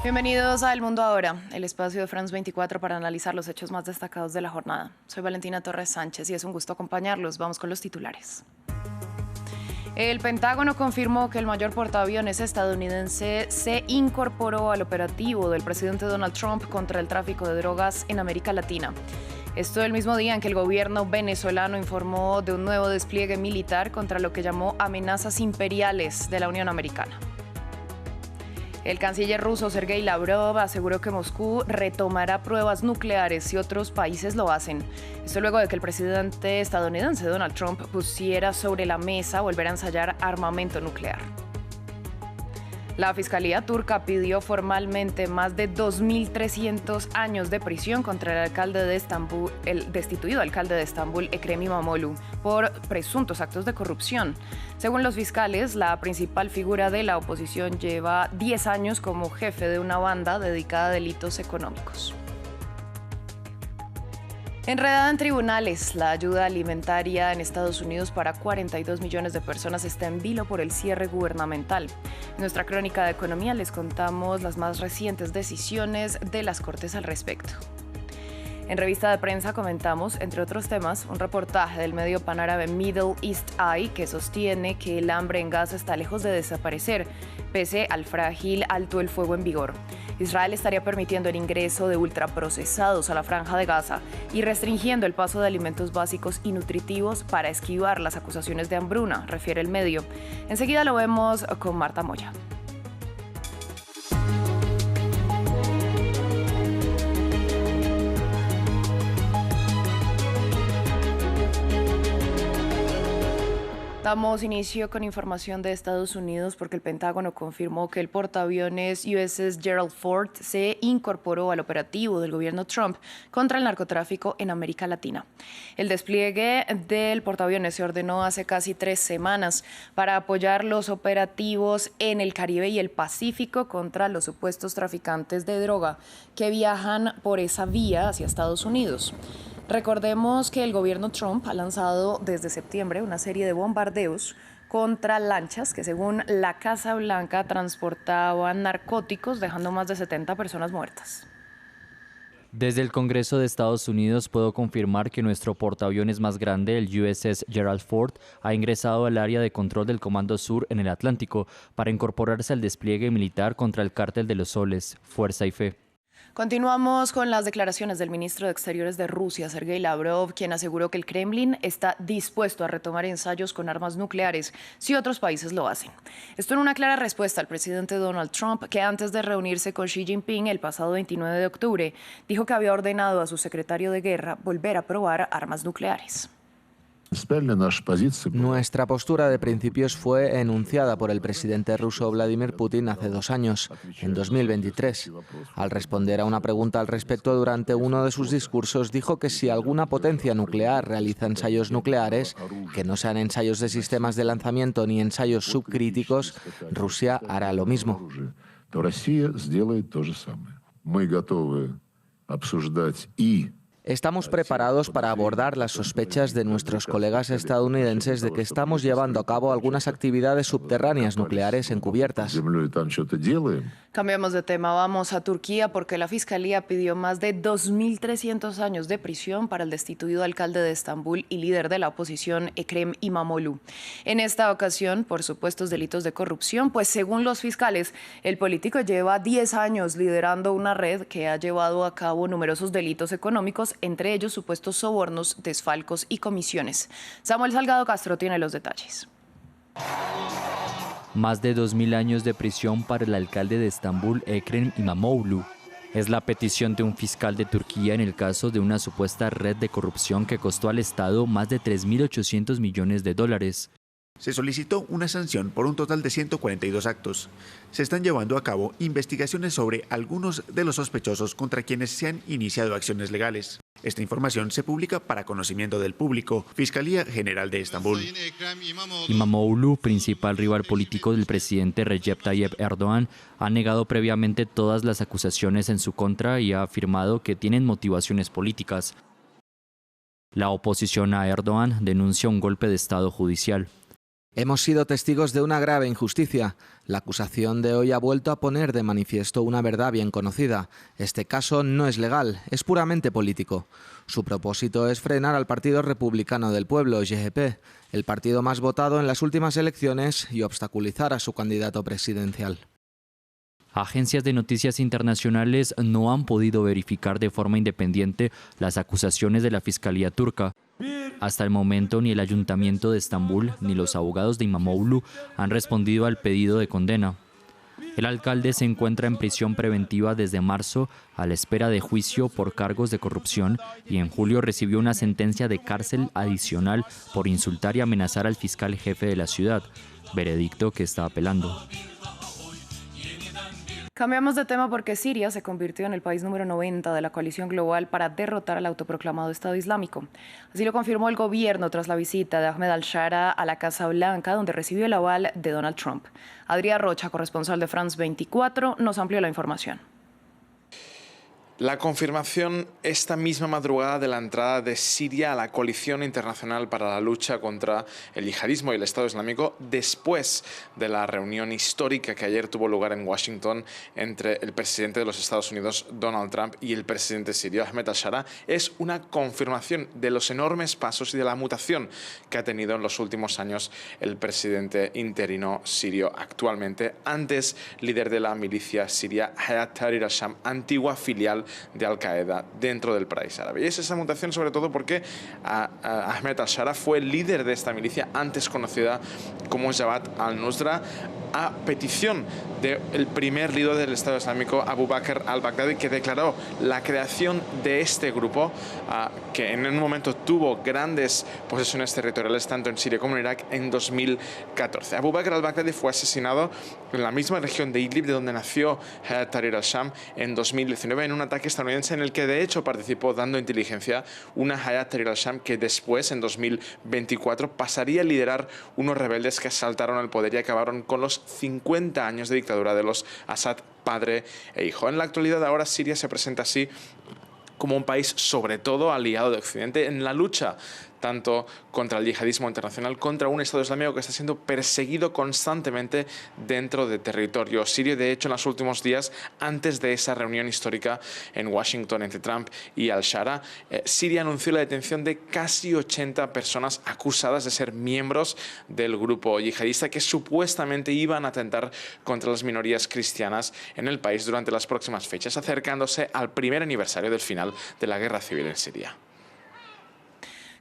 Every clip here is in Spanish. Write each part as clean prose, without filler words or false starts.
Bienvenidos a El Mundo Ahora, el espacio de France 24 para analizar los hechos más destacados de la jornada. Soy Valentina Torres Sánchez y es un gusto acompañarlos. Vamos con los titulares. El Pentágono confirmó que el mayor portaaviones estadounidense se incorporó al operativo del presidente Donald Trump contra el tráfico de drogas en América Latina. Esto el mismo día en que el gobierno venezolano informó de un nuevo despliegue militar contra lo que llamó amenazas imperiales de la Unión Americana. El canciller ruso Sergei Lavrov aseguró que Moscú retomará pruebas nucleares si otros países lo hacen. Esto luego de que el presidente estadounidense Donald Trump pusiera sobre la mesa volver a ensayar armamento nuclear. La Fiscalía turca pidió formalmente más de 2.300 años de prisión contra el alcalde de Estambul, el destituido alcalde de Estambul, Ekrem İmamoğlu, por presuntos actos de corrupción. Según los fiscales, la principal figura de la oposición lleva 10 años como jefe de una banda dedicada a delitos económicos. Enredada en tribunales, la ayuda alimentaria en Estados Unidos para 42 millones de personas está en vilo por el cierre gubernamental. En nuestra crónica de economía les contamos las más recientes decisiones de las Cortes al respecto. En revista de prensa comentamos, entre otros temas, un reportaje del medio panárabe Middle East Eye que sostiene que el hambre en Gaza está lejos de desaparecer, pese al frágil alto el fuego en vigor. Israel estaría permitiendo el ingreso de ultraprocesados a la franja de Gaza y restringiendo el paso de alimentos básicos y nutritivos para esquivar las acusaciones de hambruna, refiere el medio. Enseguida lo vemos con Marta Moya. Damos inicio con información de Estados Unidos porque el Pentágono confirmó que el portaaviones USS Gerald Ford se incorporó al operativo del gobierno Trump contra el narcotráfico en América Latina. El despliegue del portaaviones se ordenó hace casi 3 semanas para apoyar los operativos en el Caribe y el Pacífico contra los supuestos traficantes de droga que viajan por esa vía hacia Estados Unidos. Recordemos que el gobierno Trump ha lanzado desde septiembre una serie de bombardeos contra lanchas que, según la Casa Blanca, transportaban narcóticos, dejando más de 70 personas muertas. Desde el Congreso de Estados Unidos puedo confirmar que nuestro portaaviones más grande, el USS Gerald Ford, ha ingresado al área de control del Comando Sur en el Atlántico para incorporarse al despliegue militar contra el Cártel de los Soles, Fuerza y Fe. Continuamos con las declaraciones del ministro de Exteriores de Rusia, Sergei Lavrov, quien aseguró que el Kremlin está dispuesto a retomar ensayos con armas nucleares si otros países lo hacen. Esto en una clara respuesta al presidente Donald Trump, que antes de reunirse con Xi Jinping el pasado 29 de octubre, dijo que había ordenado a su secretario de guerra volver a probar armas nucleares. Nuestra postura de principios fue enunciada por el presidente ruso Vladimir Putin hace 2 años, en 2023. Al responder a una pregunta al respecto durante uno de sus discursos, dijo que si alguna potencia nuclear realiza ensayos nucleares, que no sean ensayos de sistemas de lanzamiento ni ensayos subcríticos, Rusia hará lo mismo. Estamos preparados para abordar las sospechas de nuestros colegas estadounidenses de que estamos llevando a cabo algunas actividades subterráneas nucleares encubiertas. Cambiamos de tema, vamos a Turquía porque la Fiscalía pidió más de 2.300 años de prisión para el destituido alcalde de Estambul y líder de la oposición Ekrem İmamoğlu. En esta ocasión, por supuestos delitos de corrupción, pues según los fiscales, el político lleva 10 años liderando una red que ha llevado a cabo numerosos delitos económicos, entre ellos supuestos sobornos, desfalcos y comisiones. Samuel Salgado Castro tiene los detalles. Más de 2.000 años de prisión para el alcalde de Estambul, Ekrem İmamoğlu. Es la petición de un fiscal de Turquía en el caso de una supuesta red de corrupción que costó al Estado más de 3.800 millones de dólares. Se solicitó una sanción por un total de 142 actos. Se están llevando a cabo investigaciones sobre algunos de los sospechosos contra quienes se han iniciado acciones legales. Esta información se publica para conocimiento del público. Fiscalía General de Estambul. İmamoğlu, principal rival político del presidente Recep Tayyip Erdoğan, ha negado previamente todas las acusaciones en su contra y ha afirmado que tienen motivaciones políticas. La oposición a Erdoğan denuncia un golpe de Estado judicial. Hemos sido testigos de una grave injusticia. La acusación de hoy ha vuelto a poner de manifiesto una verdad bien conocida. Este caso no es legal, es puramente político. Su propósito es frenar al Partido Republicano del Pueblo, GEP, el partido más votado en las últimas elecciones, y obstaculizar a su candidato presidencial. Agencias de noticias internacionales no han podido verificar de forma independiente las acusaciones de la Fiscalía turca. Hasta el momento, ni el Ayuntamiento de Estambul ni los abogados de Imamoglu han respondido al pedido de condena. El alcalde se encuentra en prisión preventiva desde marzo a la espera de juicio por cargos de corrupción y en julio recibió una sentencia de cárcel adicional por insultar y amenazar al fiscal jefe de la ciudad, veredicto que está apelando. Cambiamos de tema porque Siria se convirtió en el país número 90 de la coalición global para derrotar al autoproclamado Estado Islámico. Así lo confirmó el gobierno tras la visita de Ahmed al-Shara a la Casa Blanca, donde recibió el aval de Donald Trump. Adrià Rocha, corresponsal de France 24, nos amplió la información. La confirmación esta misma madrugada de la entrada de Siria a la coalición internacional para la lucha contra el yihadismo y el Estado Islámico después de la reunión histórica que ayer tuvo lugar en Washington entre el presidente de los Estados Unidos, Donald Trump, y el presidente sirio, Ahmed al-Shara, es una confirmación de los enormes pasos y de la mutación que ha tenido en los últimos años el presidente interino sirio actualmente, antes líder de la milicia siria Hayat Tahrir al-Sham, antigua filial de Al-Qaeda dentro del país árabe. Y es esa mutación sobre todo porque Ahmed al-Shara fue el líder de esta milicia antes conocida como Jabhat al-Nusra, a petición del primer líder del Estado Islámico, Abu Bakr al-Baghdadi, que declaró la creación de este grupo, que en un momento tuvo grandes posesiones territoriales tanto en Siria como en Irak, en 2014. Abu Bakr al-Baghdadi fue asesinado en la misma región de Idlib, de donde nació Hayat Tahrir al-Sham, en 2019, en un ataque estadounidense en el que de hecho participó dando inteligencia una Hayat Tahrir al-Sham que después, en 2024, pasaría a liderar unos rebeldes que asaltaron al poder y acabaron con los 50 años de dictadura de los Assad padre e hijo. En la actualidad ahora Siria se presenta así como un país sobre todo aliado de Occidente en la lucha tanto contra el yihadismo internacional, contra un Estado Islámico que está siendo perseguido constantemente dentro de territorio sirio. De hecho, en los últimos días, antes de esa reunión histórica en Washington entre Trump y al-Shara, Siria anunció la detención de casi 80 personas acusadas de ser miembros del grupo yihadista que supuestamente iban a atentar contra las minorías cristianas en el país durante las próximas fechas, acercándose al primer aniversario del final de la guerra civil en Siria.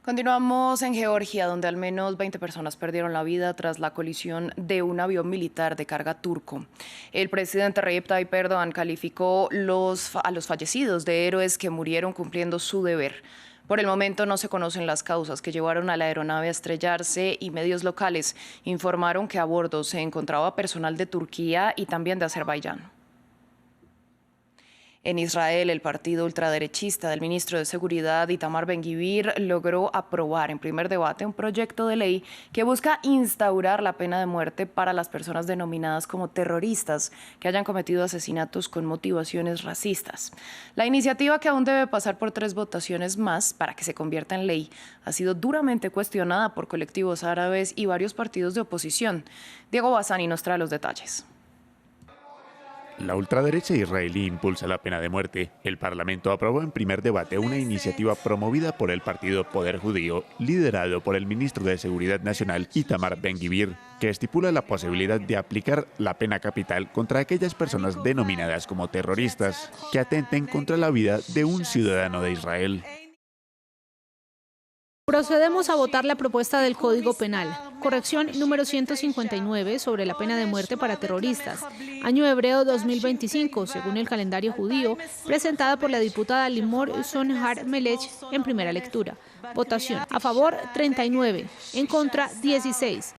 Continuamos en Georgia, donde al menos 20 personas perdieron la vida tras la colisión de un avión militar de carga turco. El presidente Recep Tayyip Erdogan calificó a los fallecidos de héroes que murieron cumpliendo su deber. Por el momento no se conocen las causas que llevaron a la aeronave a estrellarse y medios locales informaron que a bordo se encontraba personal de Turquía y también de Azerbaiyán. En Israel, el partido ultraderechista del ministro de Seguridad, Itamar Ben-Gvir, logró aprobar en primer debate un proyecto de ley que busca instaurar la pena de muerte para las personas denominadas como terroristas que hayan cometido asesinatos con motivaciones racistas. La iniciativa, que aún debe pasar por 3 votaciones más para que se convierta en ley, ha sido duramente cuestionada por colectivos árabes y varios partidos de oposición. Diego Bassani nos trae los detalles. La ultraderecha israelí impulsa la pena de muerte. El Parlamento aprobó en primer debate una iniciativa promovida por el partido Poder Judío, liderado por el ministro de Seguridad Nacional, Itamar Ben-Gvir, que estipula la posibilidad de aplicar la pena capital contra aquellas personas denominadas como terroristas que atenten contra la vida de un ciudadano de Israel. Procedemos a votar la propuesta del Código Penal, corrección número 159 sobre la pena de muerte para terroristas, año hebreo 2025, según el calendario judío, presentada por la diputada Limor Sonhar Melech en primera lectura. Votación: a favor 39, en contra 16.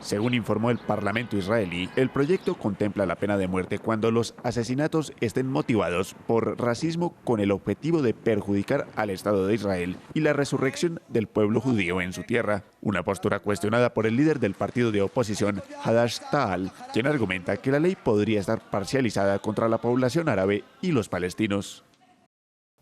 Según informó el Parlamento israelí, el proyecto contempla la pena de muerte cuando los asesinatos estén motivados por racismo con el objetivo de perjudicar al Estado de Israel y la resurrección del pueblo judío en su tierra. Una postura cuestionada por el líder del partido de oposición, Hadash Ta'al, quien argumenta que la ley podría estar parcializada contra la población árabe y los palestinos.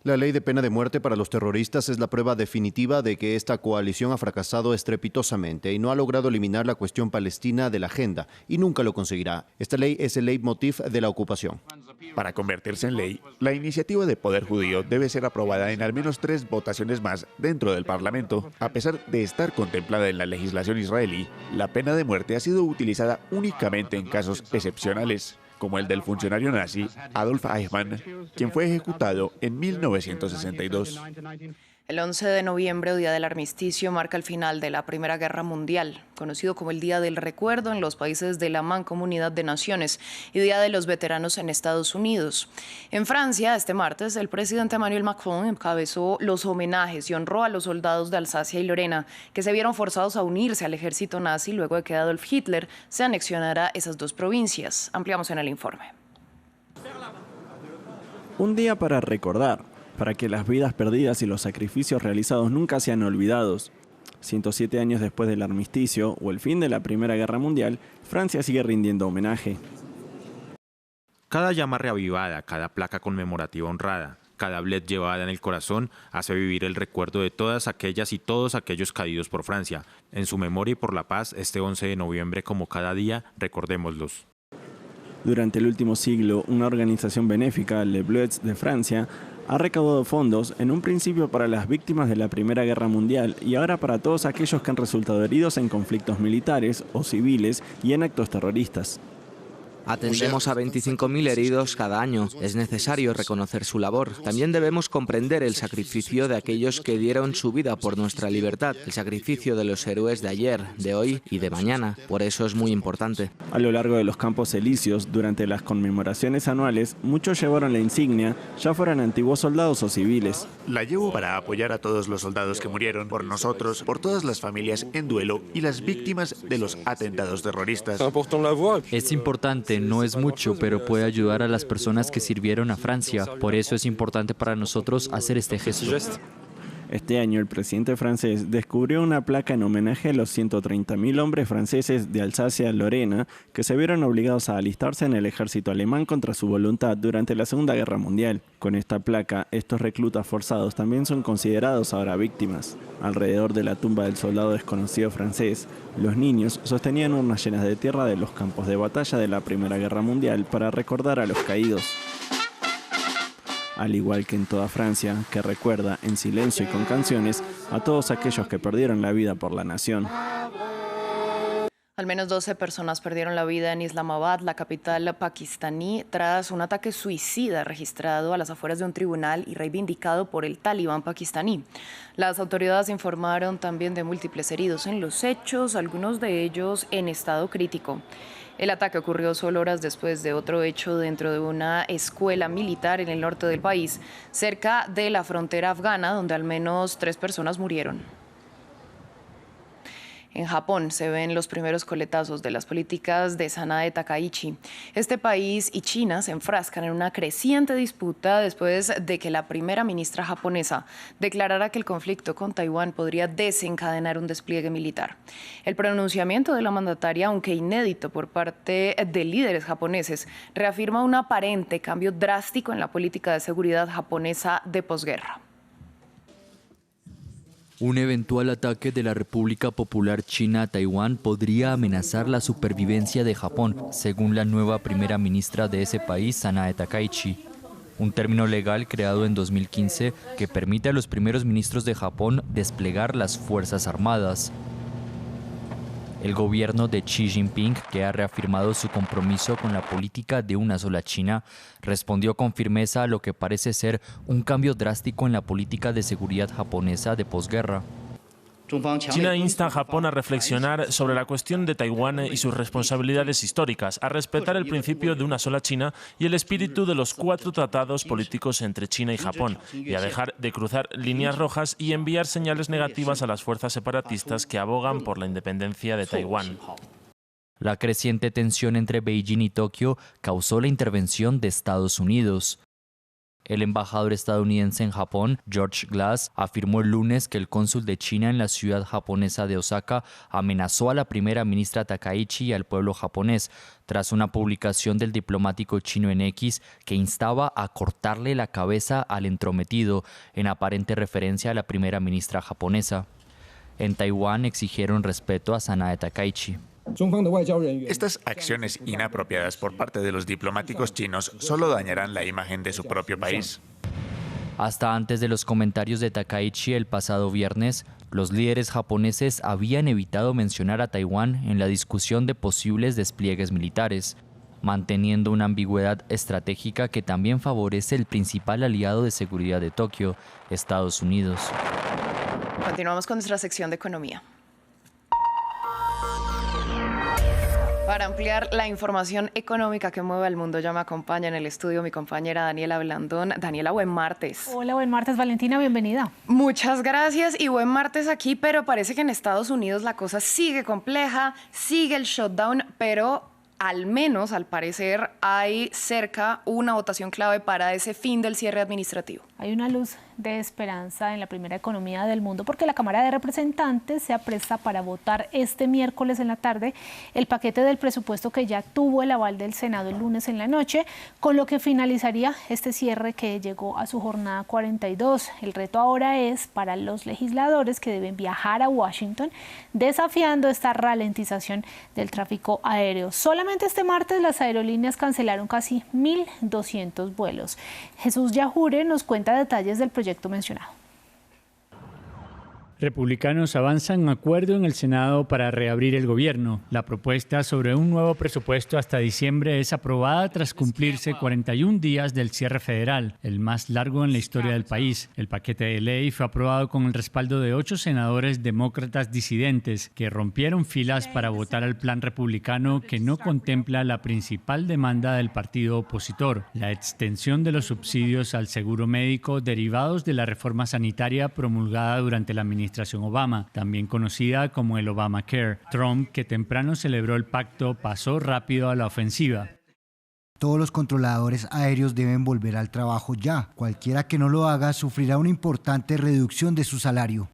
La ley de pena de muerte para los terroristas es la prueba definitiva de que esta coalición ha fracasado estrepitosamente y no ha logrado eliminar la cuestión palestina de la agenda, y nunca lo conseguirá. Esta ley es el leitmotiv de la ocupación. Para convertirse en ley, la iniciativa de Poder Judío debe ser aprobada en al menos 3 votaciones más dentro del Parlamento. A pesar de estar contemplada en la legislación israelí, la pena de muerte ha sido utilizada únicamente en casos excepcionales, como el del funcionario nazi Adolf Eichmann, quien fue ejecutado en 1962. El 11 de noviembre, Día del Armisticio, marca el final de la Primera Guerra Mundial, conocido como el Día del Recuerdo en los países de la Mancomunidad de Naciones y Día de los Veteranos en Estados Unidos. En Francia, este martes, el presidente Emmanuel Macron encabezó los homenajes y honró a los soldados de Alsacia y Lorena, que se vieron forzados a unirse al ejército nazi luego de que Adolf Hitler se anexionara esas dos provincias. Ampliamos en el informe. Un día para recordar, para que las vidas perdidas y los sacrificios realizados nunca sean olvidados. 107 años después del armisticio o el fin de la Primera Guerra Mundial, Francia sigue rindiendo homenaje. Cada llama reavivada, cada placa conmemorativa honrada, cada bled llevada en el corazón hace vivir el recuerdo de todas aquellas y todos aquellos caídos por Francia. En su memoria y por la paz, este 11 de noviembre, como cada día, recordémoslos. Durante el último siglo, una organización benéfica, Les Bleus de Francia, ha recaudado fondos en un principio para las víctimas de la Primera Guerra Mundial y ahora para todos aquellos que han resultado heridos en conflictos militares o civiles y en actos terroristas. Atendemos a 25.000 heridos cada año. Es necesario reconocer su labor. También debemos comprender el sacrificio de aquellos que dieron su vida por nuestra libertad, el sacrificio de los héroes de ayer, de hoy y de mañana. Por eso es muy importante. A lo largo de los campos elíseos, durante las conmemoraciones anuales, muchos llevaron la insignia, ya fueran antiguos soldados o civiles. La llevo para apoyar a todos los soldados que murieron, por nosotros, por todas las familias en duelo y las víctimas de los atentados terroristas. Es importante. No es mucho, pero puede ayudar a las personas que sirvieron a Francia. Por eso es importante para nosotros hacer este gesto. Este año el presidente francés descubrió una placa en homenaje a los 130.000 hombres franceses de Alsacia-Lorena que se vieron obligados a alistarse en el ejército alemán contra su voluntad durante la Segunda Guerra Mundial. Con esta placa, estos reclutas forzados también son considerados ahora víctimas. Alrededor de la tumba del soldado desconocido francés, los niños sostenían urnas llenas de tierra de los campos de batalla de la Primera Guerra Mundial para recordar a los caídos. Al igual que en toda Francia, que recuerda en silencio y con canciones a todos aquellos que perdieron la vida por la nación. Al menos 12 personas perdieron la vida en Islamabad, la capital pakistaní, tras un ataque suicida registrado a las afueras de un tribunal y reivindicado por el talibán pakistaní. Las autoridades informaron también de múltiples heridos en los hechos, algunos de ellos en estado crítico. El ataque ocurrió solo horas después de otro hecho dentro de una escuela militar en el norte del país, cerca de la frontera afgana, donde al menos 3 personas murieron. En Japón se ven los primeros coletazos de las políticas de Sanae Takaichi. Este país y China se enfrascan en una creciente disputa después de que la primera ministra japonesa declarara que el conflicto con Taiwán podría desencadenar un despliegue militar. El pronunciamiento de la mandataria, aunque inédito por parte de líderes japoneses, reafirma un aparente cambio drástico en la política de seguridad japonesa de posguerra. Un eventual ataque de la República Popular China a Taiwán podría amenazar la supervivencia de Japón, según la nueva primera ministra de ese país, Sanae Takaichi. Un término legal creado en 2015 que permite a los primeros ministros de Japón desplegar las Fuerzas Armadas. El gobierno de Xi Jinping, que ha reafirmado su compromiso con la política de una sola China, respondió con firmeza a lo que parece ser un cambio drástico en la política de seguridad japonesa de posguerra. China insta a Japón a reflexionar sobre la cuestión de Taiwán y sus responsabilidades históricas, a respetar el principio de una sola China y el espíritu de los 4 tratados políticos entre China y Japón, y a dejar de cruzar líneas rojas y enviar señales negativas a las fuerzas separatistas que abogan por la independencia de Taiwán. La creciente tensión entre Beijing y Tokio causó la intervención de Estados Unidos. El embajador estadounidense en Japón, George Glass, afirmó el lunes que el cónsul de China en la ciudad japonesa de Osaka amenazó a la primera ministra Takaichi y al pueblo japonés, tras una publicación del diplomático chino en X que instaba a cortarle la cabeza al entrometido, en aparente referencia a la primera ministra japonesa. En Taiwán exigieron respeto a Sanae Takaichi. Estas acciones inapropiadas por parte de los diplomáticos chinos solo dañarán la imagen de su propio país. Hasta antes de los comentarios de Takaichi el pasado viernes, los líderes japoneses habían evitado mencionar a Taiwán en la discusión de posibles despliegues militares, manteniendo una ambigüedad estratégica que también favorece el principal aliado de seguridad de Tokio, Estados Unidos. Continuamos con nuestra sección de economía. Para ampliar la información económica que mueve al mundo, ya me acompaña en el estudio mi compañera Daniela Blandón. Daniela, buen martes. Hola, buen martes, Valentina, bienvenida. Muchas gracias y buen martes aquí, pero parece que en Estados Unidos la cosa sigue compleja, sigue el shutdown, pero al menos, al parecer, hay cerca una votación clave para ese fin del cierre administrativo. Hay una luz de esperanza en la primera economía del mundo porque la Cámara de Representantes se apresta para votar este miércoles en la tarde el paquete del presupuesto que ya tuvo el aval del Senado el lunes en la noche, con lo que finalizaría este cierre que llegó a su jornada 42. El reto ahora es para los legisladores que deben viajar a Washington, desafiando esta ralentización del tráfico aéreo. Solamente este martes las aerolíneas cancelaron casi 1.200 vuelos. Jesús Yajure nos cuenta detalles del proyecto mencionado. Republicanos avanzan acuerdo en el Senado para reabrir el gobierno. La propuesta sobre un nuevo presupuesto hasta diciembre es aprobada tras cumplirse 41 días del cierre federal, el más largo en la historia del país. El paquete de ley fue aprobado con el respaldo de 8 senadores demócratas disidentes que rompieron filas para votar al plan republicano que no contempla la principal demanda del partido opositor, la extensión de los subsidios al seguro médico derivados de la reforma sanitaria promulgada durante la administración Obama, también conocida como el Obamacare. Trump, que temprano celebró el pacto, pasó rápido a la ofensiva. Todos los controladores aéreos deben volver al trabajo ya. Cualquiera que no lo haga sufrirá una importante reducción de su salario.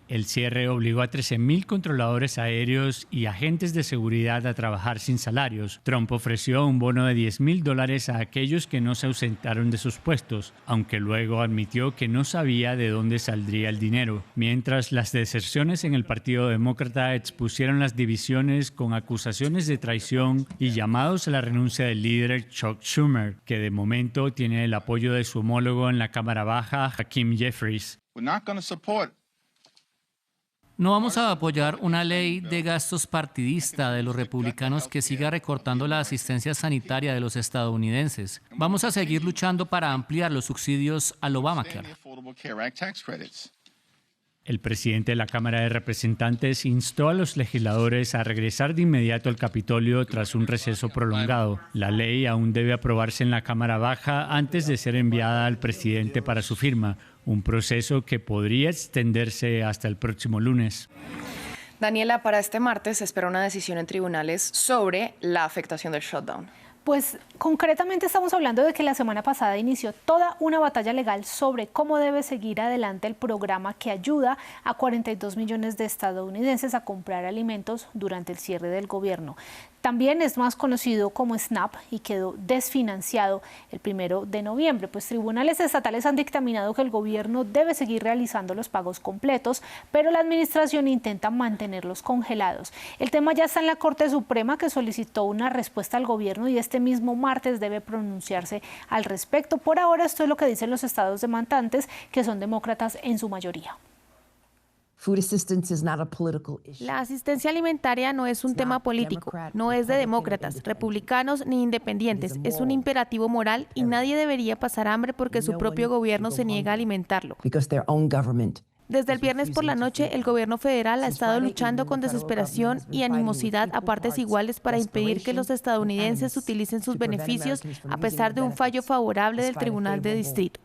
El cierre obligó a 13.000 controladores aéreos y agentes de seguridad a trabajar sin salarios. Trump ofreció un bono de $10.000 a aquellos que no se ausentaron de sus puestos, aunque luego admitió que no sabía de dónde saldría el dinero. Mientras las deserciones en el Partido Demócrata expusieron las divisiones con acusaciones de traición y llamados a la renuncia del líder Chuck Schumer, que de momento tiene el apoyo de su homólogo en la Cámara Baja, Hakeem Jeffries. No vamos a apoyar una ley de gastos partidista de los republicanos que siga recortando la asistencia sanitaria de los estadounidenses. Vamos a seguir luchando para ampliar los subsidios al Obamacare. El presidente de la Cámara de Representantes instó a los legisladores a regresar de inmediato al Capitolio tras un receso prolongado. La ley aún debe aprobarse en la Cámara Baja antes de ser enviada al presidente para su firma, un proceso que podría extenderse hasta el próximo lunes. Daniela, para este martes se espera una decisión en tribunales sobre la afectación del shutdown. Pues concretamente estamos hablando de que la semana pasada inició toda una batalla legal sobre cómo debe seguir adelante el programa que ayuda a 42 millones de estadounidenses a comprar alimentos durante el cierre del gobierno. También es más conocido como SNAP y quedó desfinanciado el 1 de noviembre. Pues tribunales estatales han dictaminado que el gobierno debe seguir realizando los pagos completos, pero la administración intenta mantenerlos congelados. El tema ya está en la Corte Suprema, que solicitó una respuesta al gobierno y este mismo martes debe pronunciarse al respecto. Por ahora esto es lo que dicen los estados demandantes, que son demócratas en su mayoría. La asistencia alimentaria no es un tema político, no es de demócratas, republicanos ni independientes, es un imperativo moral y nadie debería pasar hambre porque su propio gobierno se niega a alimentarlo. Desde el viernes por la noche, el gobierno federal ha estado luchando con desesperación y animosidad a partes iguales para impedir que los estadounidenses utilicen sus beneficios a pesar de un fallo favorable del Tribunal de Distrito.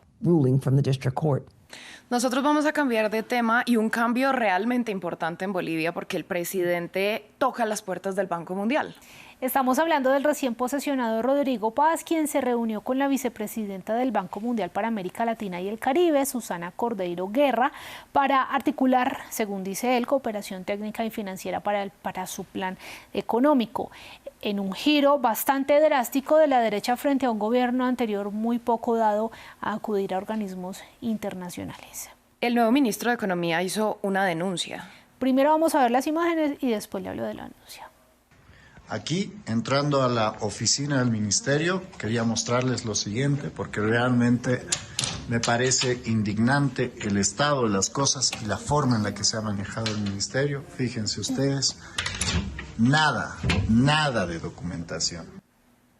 Nosotros vamos a cambiar de tema y un cambio realmente importante en Bolivia porque el presidente toca las puertas del Banco Mundial. Estamos hablando del recién posesionado Rodrigo Paz, quien se reunió con la vicepresidenta del Banco Mundial para América Latina y el Caribe, Susana Cordeiro Guerra, para articular, según dice él, cooperación técnica y financiera para su plan económico, en un giro bastante drástico de la derecha frente a un gobierno anterior muy poco dado a acudir a organismos internacionales. El nuevo ministro de Economía hizo una denuncia. Primero vamos a ver las imágenes y después le hablo de la denuncia. Aquí, entrando a la oficina del ministerio, quería mostrarles lo siguiente, porque realmente me parece indignante el estado de las cosas y la forma en la que se ha manejado el ministerio. Fíjense ustedes, nada de documentación.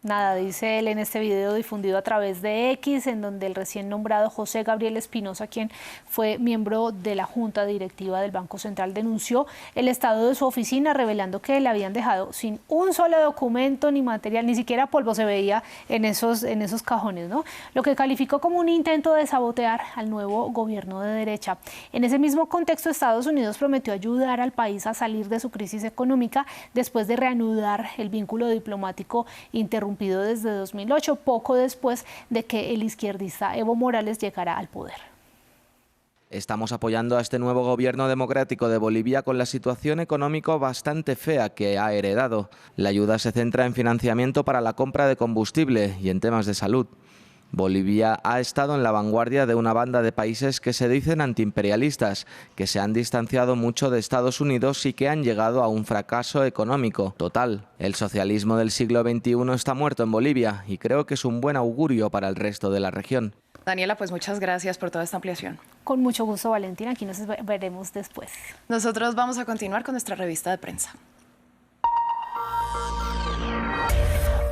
Nada, dice él en este video difundido a través de X, en donde el recién nombrado José Gabriel Espinosa, quien fue miembro de la Junta Directiva del Banco Central, denunció el estado de su oficina, revelando que le habían dejado sin un solo documento ni material, ni siquiera polvo se veía en esos cajones, ¿no? Lo que calificó como un intento de sabotear al nuevo gobierno de derecha. En ese mismo contexto, Estados Unidos prometió ayudar al país a salir de su crisis económica después de reanudar el vínculo diplomático interrumpido desde 2008, poco después de que el izquierdista Evo Morales llegara al poder. Estamos apoyando a este nuevo gobierno democrático de Bolivia con la situación económica bastante fea que ha heredado. La ayuda se centra en financiamiento para la compra de combustible y en temas de salud. Bolivia ha estado en la vanguardia de una banda de países que se dicen antiimperialistas, que se han distanciado mucho de Estados Unidos y que han llegado a un fracaso económico total. El socialismo del siglo XXI está muerto en Bolivia y creo que es un buen augurio para el resto de la región. Daniela, pues muchas gracias por toda esta ampliación. Con mucho gusto, Valentina. Aquí nos veremos después. Nosotros vamos a continuar con nuestra revista de prensa.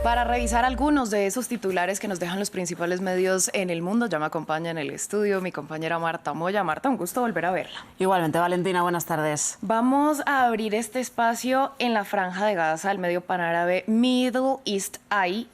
Para revisar algunos de esos titulares que nos dejan los principales medios en el mundo, ya me acompaña en el estudio mi compañera Marta Moya. Marta, un gusto volver a verla. Igualmente, Valentina, buenas tardes. Vamos a abrir este espacio en la Franja de Gaza. El medio panárabe Middle East Eye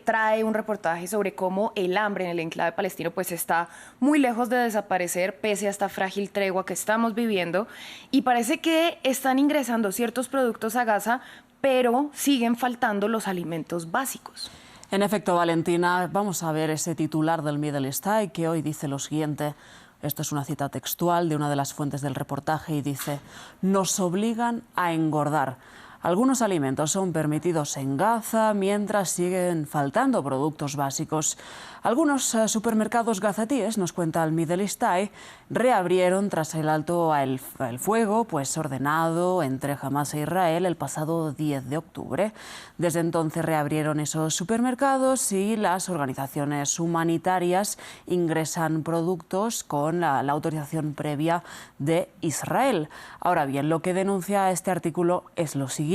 trae un reportaje sobre cómo el hambre en el enclave palestino pues está muy lejos de desaparecer pese a esta frágil tregua que estamos viviendo, y parece que están ingresando ciertos productos a Gaza, pero siguen faltando los alimentos básicos. En efecto, Valentina, vamos a ver ese titular del Middle East Eye que hoy dice lo siguiente. Esto es una cita textual de una de las fuentes del reportaje y dice: nos obligan a engordar. Algunos alimentos son permitidos en Gaza mientras siguen faltando productos básicos. Algunos supermercados gazatíes, nos cuenta el Middle East Eye, reabrieron tras el alto al fuego pues ordenado entre Hamas e Israel el pasado 10 de octubre. Desde entonces reabrieron esos supermercados y las organizaciones humanitarias ingresan productos con la autorización previa de Israel. Ahora bien, lo que denuncia este artículo es lo siguiente.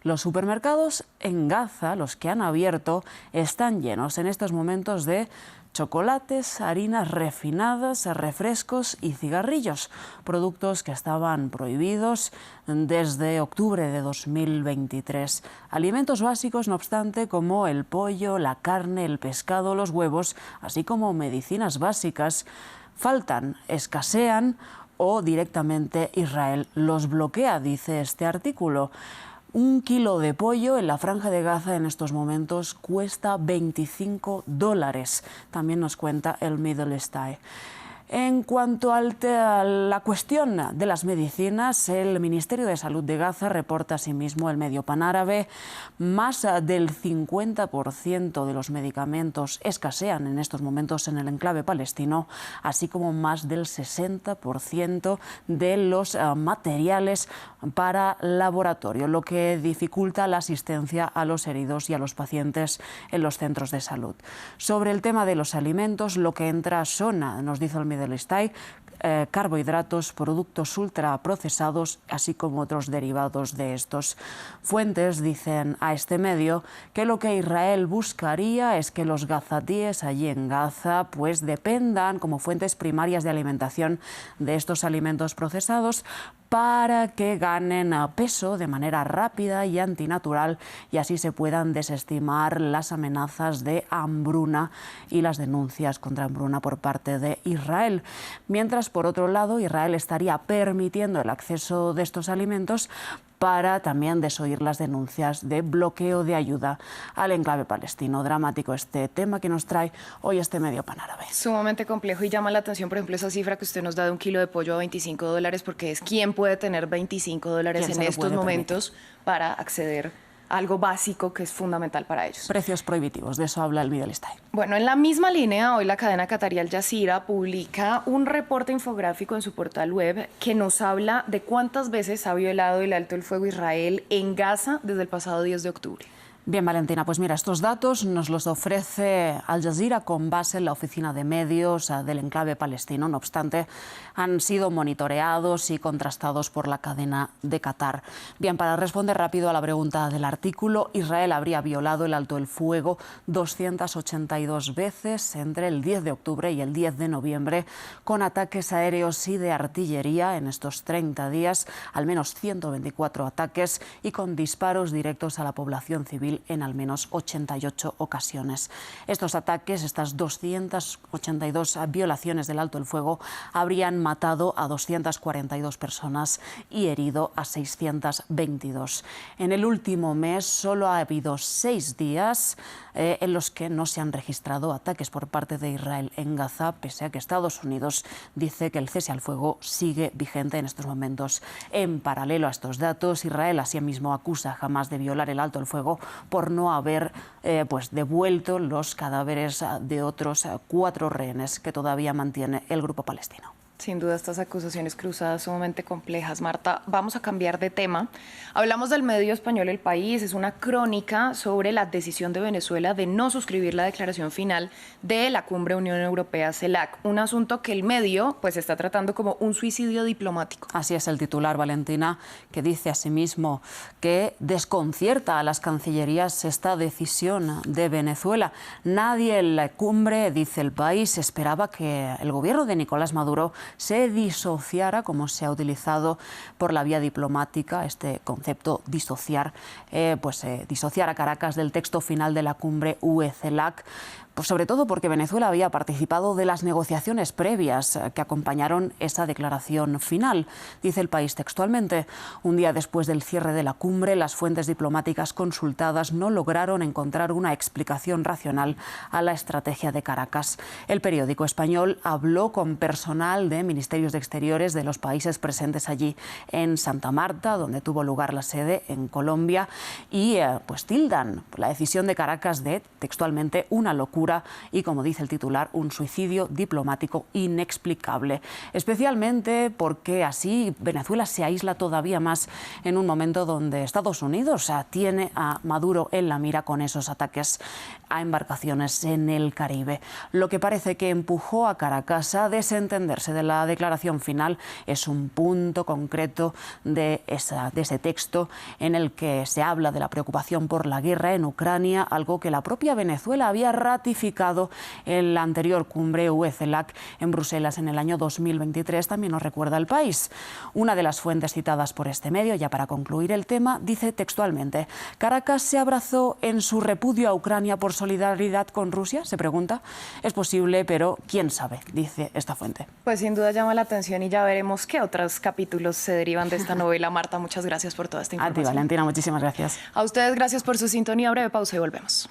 Los supermercados en Gaza, los que han abierto, están llenos en estos momentos de chocolates, harinas refinadas, refrescos y cigarrillos, productos que estaban prohibidos desde octubre de 2023. Alimentos básicos, no obstante, como el pollo, la carne, el pescado, los huevos, así como medicinas básicas, faltan, escasean o directamente Israel los bloquea, dice este artículo. Un kilo de pollo en la Franja de Gaza en estos momentos cuesta $25. También nos cuenta el Middle East Eye. En cuanto a la cuestión de las medicinas, el Ministerio de Salud de Gaza reporta asimismo el medio panárabe, más del 50% de los medicamentos escasean en estos momentos en el enclave palestino, así como más del 60% de los materiales para laboratorio, lo que dificulta la asistencia a los heridos y a los pacientes en los centros de salud. Sobre el tema de los alimentos, lo que entra son, nos dice el Middle East Eye, carbohidratos, productos ultraprocesados, así como otros derivados de estos. Fuentes dicen a este medio que lo que Israel buscaría es que los gazatíes allí en Gaza pues dependan como fuentes primarias de alimentación de estos alimentos procesados para que ganen peso de manera rápida y antinatural y así se puedan desestimar las amenazas de hambruna y las denuncias contra hambruna por parte de Israel. Mientras, por otro lado, Israel estaría permitiendo el acceso de estos alimentos para también desoír las denuncias de bloqueo de ayuda al enclave palestino. Dramático este tema que nos trae hoy este medio panárabe. Sumamente complejo y llama la atención, por ejemplo, esa cifra que usted nos da de 1 kilo de pollo a $25, porque es quién puede tener $25 en estos momentos para acceder a algo básico que es fundamental para ellos. Precios prohibitivos, de eso habla el Middle East Eye. Bueno, en la misma línea, hoy la cadena qatarí Al Jazeera publica un reporte infográfico en su portal web que nos habla de cuántas veces ha violado el alto el fuego Israel en Gaza desde el pasado 10 de octubre. Bien, Valentina, pues mira, estos datos nos los ofrece Al Jazeera con base en la oficina de medios del enclave palestino. No obstante, han sido monitoreados y contrastados por la cadena de Qatar. Bien, para responder rápido a la pregunta del artículo, Israel habría violado el alto el fuego 282 veces entre el 10 de octubre y el 10 de noviembre, con ataques aéreos y de artillería en estos 30 días, al menos 124 ataques y con disparos directos a la población civil en al menos 88 ocasiones. Estos ataques, estas 282 violaciones del alto el fuego, habrían matado a 242 personas y herido a 622. En el último mes solo ha habido 6 días en los que no se han registrado ataques por parte de Israel en Gaza, pese a que Estados Unidos dice que el cese al fuego sigue vigente en estos momentos. En paralelo a estos datos, Israel asimismo acusa a Hamás de violar el alto el fuego por no haber devuelto los cadáveres de otros 4 rehenes que todavía mantiene el grupo palestino. Sin duda, estas acusaciones cruzadas sumamente complejas. Marta, vamos a cambiar de tema. Hablamos del medio español El País. Es una crónica sobre la decisión de Venezuela de no suscribir la declaración final de la Cumbre Unión Europea-CELAC. Un asunto que el medio está tratando como un suicidio diplomático. Así es el titular, Valentina, que dice asimismo que desconcierta a las cancillerías esta decisión de Venezuela. Nadie en la cumbre, dice El País, esperaba que el gobierno de Nicolás Maduro se disociara, como se ha utilizado por la vía diplomática, este concepto disociar, disociar a Caracas del texto final de la cumbre UE-CELAC, pues sobre todo porque Venezuela había participado de las negociaciones previas que acompañaron esa declaración final. Dice El País textualmente: un día después del cierre de la cumbre, las fuentes diplomáticas consultadas no lograron encontrar una explicación racional a la estrategia de Caracas. El periódico español habló con personal de ministerios de Exteriores de los países presentes allí en Santa Marta, donde tuvo lugar la sede, en Colombia, y tildan la decisión de Caracas de, textualmente, una locura y, como dice el titular, un suicidio diplomático inexplicable. Especialmente porque así Venezuela se aísla todavía más en un momento donde Estados Unidos tiene a Maduro en la mira con esos ataques a embarcaciones en el Caribe. Lo que parece que empujó a Caracas a desentenderse de la declaración final es un punto concreto de ese texto en el que se habla de la preocupación por la guerra en Ucrania, algo que la propia Venezuela había ratificado en la anterior cumbre UE-CELAC en Bruselas en el año 2023, también nos recuerda El País. Una de las fuentes citadas por este medio, ya para concluir el tema, dice textualmente: ¿Caracas se abrazó en su repudio a Ucrania por solidaridad con Rusia? Se pregunta. Es posible, pero quién sabe, dice esta fuente. Pues sin duda llama la atención y ya veremos qué otros capítulos se derivan de esta novela. Marta, muchas gracias por toda esta información. A ti, Valentina, muchísimas gracias. A ustedes, gracias por su sintonía. Breve pausa y volvemos.